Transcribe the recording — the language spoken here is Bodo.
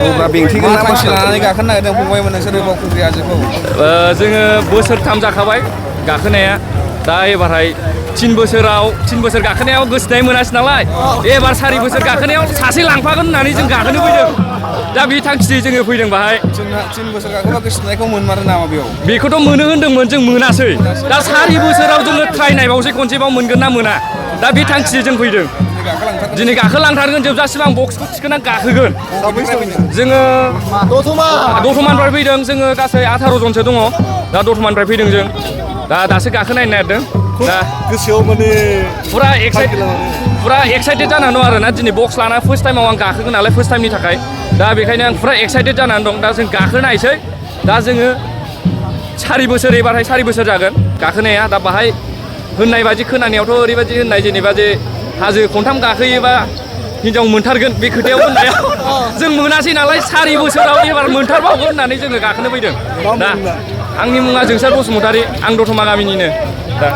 बेंथिगोन ना थांखि लानानै गाखोनो नागिरदों फंबायमोन नोंसोरो बावखुंग्रि हाजोखौ? जोङो बोसोरथाम जाखाबाय गाखोनाया दा एबारहाय 3 बोसोर गाखोनायाव गोसोनाय मोनासै नालाय एबार 4 बोसोर गाखोनायाव सासे लांफागोन होननानै जों गाखोनो फैदों दा बे थांखिजों जोङो फैदों बाहाय 3 बोसोर गाखोबा गोसोनायखौ मोनमारो नामा बेयाव? बेखौथ' मोनो होन्दोंमोन जों मोनासै दा 4 बोसोराव जोङो ट्राइ नायबावसै खनसेबाव मोनगोन ना मोना दा बे थांखिजों जों फैदों दिनै गाखोलांथारगोन जोबजासिम आं बक्सखौ थिखोनानै गाखोगोन जोङो दतमानिफ्राय फैदों जोङो गासै 18 जनसो दङ दा दतमानिफ्राय फैदों जों दा दासो गाखोनायनो नागिरदों दा गोसोआव माने फुरा एक्साइटेड जानानै दं आरोना दिनै बक्स लाना फार्स्ट टाइमाव आं गाखोगोन नालाय फार्स्ट टाइमनि थाखाय दा बेखायनो आं फुरा एक्साइटेड जानानै दं दा जों गाखोनायसै दा जोङो 4 बोसोर एबारहाय 4 बोसोर जागोन गाखोनाया दा बाहाय होननाय बादि खोनानायावथ' ओरैबायदि होननाय जेनेबा जे हाजो खनथाम गाखोयोबा हिनजाव मोनथारगोन बे खोथायाव होननायाव जों मोनासै नालाय 4 बोसोराव एबार मोनथारबावगोन होननानै जोङो गाखोनो फैदों दा आंनि मुङा जोंसार बसुमतारी आं दतमा गामिनिनो दा